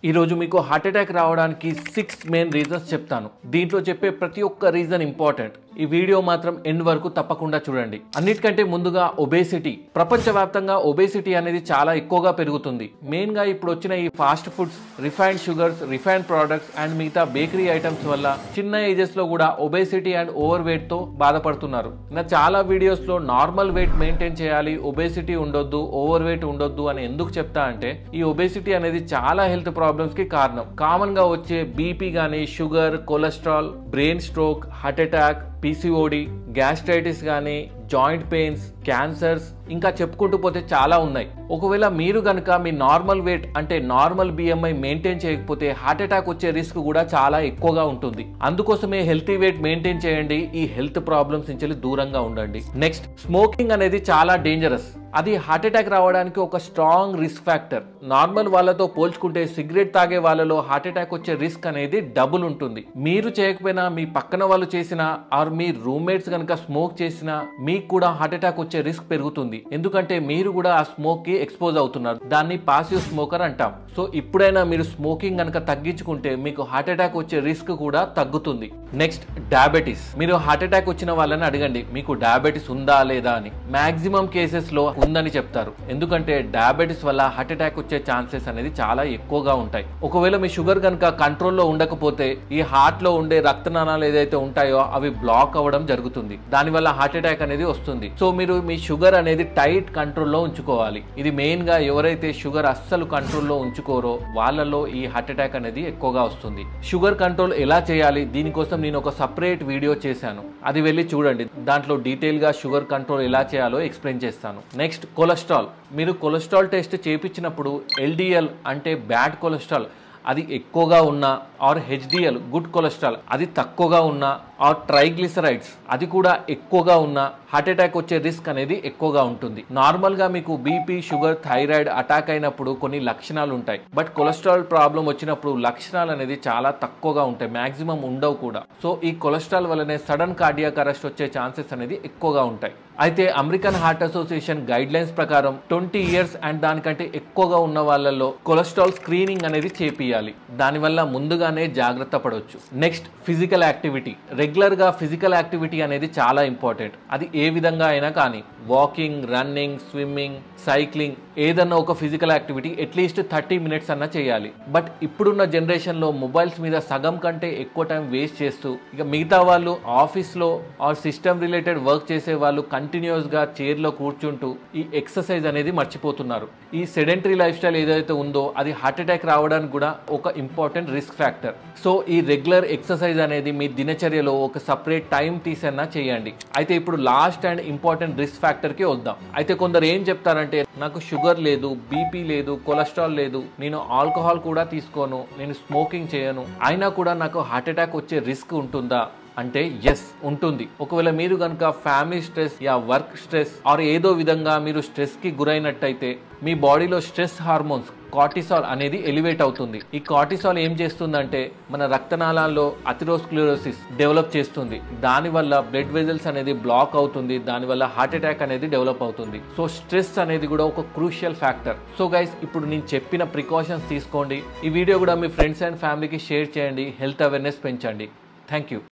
ఈ రోజు మీకు హార్ట్ అటాక్ రావడానికి 6 మెయిన్ రీజన్స్ చెప్తాను. దీంట్లో చెప్పే ప్రతి ఒక్క రీజన్ ఇంపార్టెంట్. ఈ వీడియో మాత్రం ఎండ్ వరకు తప్పకుండా చూడండి. అన్నిటికంటే ముందుగా ఒబేసిటీ. ప్రపంచవ్యాప్తంగా ఒబేసిటీ అనేది చాలా ఎక్కువగా పెరుగుతుంది. మెయిన్ గా ఇప్పుడు వచ్చిన ఈ fast foods, refined sugars, refined products and మిగతా బేకరీ ఐటమ్స్ వల్ల చిన్న ఏజెస్ లో కూడా ఒబేసిటీ అండ్ ఓవర్ వెయిట్ తో బాధపడుతున్నారు. నా చాలా వీడియోస్ లో నార్మల్ వెయిట్ మెయింటైన్ చేయాలి, ఒబేసిటీ ఉండొద్దు, ఓవర్ వెయిట్ ఉండొద్దు అని ఎందుకు చెప్తా అంటే ఈ ఒబేసిటీ అనేది చాలా హెల్త్ ప్రాబ్లమ్స్ కి కారణం. కామన్ గా వచ్చే బీపీ గానీ, sugar, cholesterol, brain stroke, heart attack, PCOD, gastritis కానీ, జాయింట్ పెయిన్స్, క్యాన్సర్స్, ఇంకా చెప్పుకుంటూ పోతే చాలా ఉన్నాయి. ఒకవేళ మీరు కనుక మీ నార్మల్ వెయిట్ అంటే నార్మల్ BMI మెయింటైన్ చేయకపోతే హార్ట్ అటాక్ వచ్చే రిస్క్ కూడా చాలా ఎక్కువగా ఉంటుంది. అందుకోసమే హెల్తీ వెయిట్ మెయింటైన్ చేయండి. ఈ హెల్త్ ప్రాబ్లమ్స్ నుంచి దూరంగా ఉండండి. నెక్స్ట్, స్మోకింగ్ అనేది చాలా డేంజరస్. అది హార్ట్ అటాక్ రావడానికి ఒక స్ట్రాంగ్ రిస్క్ ఫ్యాక్టర్. నార్మల్ వాళ్ళతో పోల్చుకుంటే సిగరెట్ తాగే వాళ్ళలో హార్ట్ అటాక్ వచ్చే రిస్క్ అనేది డబుల్ ఉంటుంది. మీరు చేయకపోయినా మీ పక్కన వాళ్ళు చేసినా ఆర్ మీ రూమ్మేట్స్ కనుక స్మోక్ చేసినా మీకు కూడా హార్ట్ అటాక్ వచ్చే రిస్క్ పెరుగుతుంది. ఎందుకంటే మీరు కూడా ఆ స్మోక్ కి ఎక్స్పోజ్ అవుతున్నారు. దాన్ని పాసివ్ స్మోకర్ అంటాం. సో ఇప్పుడైనా మీరు స్మోకింగ్ కనుక తగ్గించుకుంటే మీకు హార్ట్ అటాక్ వచ్చే రిస్క్ కూడా తగ్గుతుంది. Next, diabetes. మీరు హార్ట్ అటాక్ వచ్చిన వాళ్ళని అడగండి మీకు డయాబెటీస్ ఉందా లేదా అని. మాక్సిమం కేసెస్ లో ఉందని చెప్తారు. ఎందుకంటే డయాబెటీస్ వల్ల హార్ట్ అటాక్ వచ్చే ఛాన్సెస్ అనేది చాలా ఎక్కువగా ఉంటాయి. ఒకవేళ మీ షుగర్ కనుక కంట్రోల్లో ఉండకపోతే ఈ హార్ట్ లో ఉండే రక్తనాళాలు ఏదైతే ఉంటాయో అవి బ్లాక్ అవ్వడం జరుగుతుంది. దానివల్ల హార్ట్ అటాక్ అనేది వస్తుంది. సో మీరు మీ షుగర్ అనేది టైట్ కంట్రోల్లో ఉంచుకోవాలి. ఇది మెయిన్ గా ఎవరైతే షుగర్ అస్సలు కంట్రోల్లో ఉంచుకోరో వాళ్ళలో ఈ హార్ట్ అటాక్ అనేది ఎక్కువగా వస్తుంది. షుగర్ కంట్రోల్ ఎలా చేయాలి, దీనికోసం నేను ఒక సపరేట్ వీడియో చేశాను. అది వెళ్ళి చూడండి. దాంట్లో డీటెయిల్ గా షుగర్ కంట్రోల్ ఎలా చేయాలో ఎక్స్ప్లెయిన్ చేస్తాను. Next, cholesterol. మీరు కొలెస్ట్రాల్ టెస్ట్ చేయించినప్పుడు LDL అంటే బ్యాడ్ కొలెస్ట్రాల్ అది ఎక్కువగా ఉన్నా, ఆర్ HDL గుడ్ కొలెస్ట్రాల్ అది తక్కువగా ఉన్నా, ఆర్ ట్రైగ్లిసరైడ్స్ అది కూడా ఎక్కువగా ఉన్నా హార్ట్ అటాక్ వచ్చే రిస్క్ అనేది ఎక్కువగా ఉంటుంది. నార్మల్ గా మీకు బీపీ, షుగర్, థైరాయిడ్ అటాక్ అయినప్పుడు కొన్ని లక్షణాలు ఉంటాయి. బట్ కొలెస్ట్రాల్ ప్రాబ్లం వచ్చినప్పుడు లక్షణాలు అనేది చాలా తక్కువగా ఉంటాయి, మాక్సిమం ఉండవు కూడా. సో ఈ కొలెస్ట్రాల్ వల్లనే సడన్ కార్డియాక్ అరెస్ట్ వచ్చే ఛాన్సెస్ అనేది ఎక్కువగా ఉంటాయి. అయితే American heart association guide lines ప్రకారం 20 ఇయర్స్ అండ్ దానికంటే ఎక్కువగా ఉన్న వాళ్ళలో కొలెస్ట్రాల్ స్క్రీనింగ్ అనేది చేపియాలి. దానివల్ల ముందుగానే జాగ్రత్త పడవచ్చు. Next, physical activity. రెగ్యులర్ గా ఫిజికల్ యాక్టివిటీ అనేది చాలా ఇంపార్టెంట్. అది ఏ విధంగా అయినా కానీ, వాకింగ్, రన్నింగ్, స్విమ్మింగ్, సైక్లింగ్, ఏదన్నా ఒక ఫిజికల్ యాక్టివిటీ అట్లీస్ట్ 30 మినిట్స్ అన్నా చేయాలి. బట్ ఇప్పుడున్న జనరేషన్ లో మొబైల్స్ మీద సగం కంటే ఎక్కువ టైం వేస్ట్ చేస్తూ, ఇక మిగతా వాళ్ళు ఆఫీస్ లో ఆర్ సిస్టమ్ రిలేటెడ్ వర్క్ చేసే వాళ్ళు కంటిన్యూస్ గా చైర్ లో కూర్చుంటూ ఈ ఎక్సర్సైజ్ అనేది మర్చిపోతున్నారు. ఈ సెడెంటరీ లైఫ్ స్టైల్ ఏదైతే ఉందో అది హార్ట్ అటాక్ రావడానికి కూడా ఒక ఇంపార్టెంట్ రిస్క్ ఫ్యాక్టర్. సో ఈ రెగ్యులర్ ఎక్సర్సైజ్ అనేది మీ దినచర్యలో ఒక సపరేట్ టైం తీసన్నా చేయండి. అయితే ఇప్పుడు last and important risk factor కి వద్దాం. అయితే కొందరు ఏం చెప్తారంటే నాకు షుగర్ లేదు, బీపీ లేదు, కొలెస్ట్రాల్ లేదు, నేను ఆల్కహాల్ కూడా తీసుకోను, నేను స్మోకింగ్ చేయను, అయినా కూడా నాకు హార్ట్ అటాక్ వచ్చే రిస్క్ ఉంటుందా అంటే ఎస్ ఉంటుంది. ఒకవేళ మీరు కనుక family stress yeah work stress or ఏదో విధంగా మీరు స్ట్రెస్ కి గురైనట్టయితే మీ బాడీలో స్ట్రెస్ హార్మోన్స్ కార్టిసాల్ అనేది ఎలివేట్ అవుతుంది. ఈ కార్టిసాల్ ఏం చేస్తుందంటే మన రక్తనాళాల్లో అథెరోస్క్లెరోసిస్ డెవలప్ చేస్తుంది. దానివల్ల బ్లడ్ వెజల్స్ అనేది బ్లాక్ అవుతుంది. దానివల్ల హార్ట్ అటాక్ అనేది డెవలప్ అవుతుంది. సో స్ట్రెస్ అనేది కూడా ఒక క్రూషియల్ ఫ్యాక్టర్. సో గైస్, ఇప్పుడు నేను చెప్పిన ప్రికాషన్స్ తీసుకోండి. ఈ వీడియో కూడా మీ ఫ్రెండ్స్ అండ్ ఫ్యామిలీకి షేర్ చేయండి. హెల్త్ అవేర్నెస్ పెంచండి. Thank you.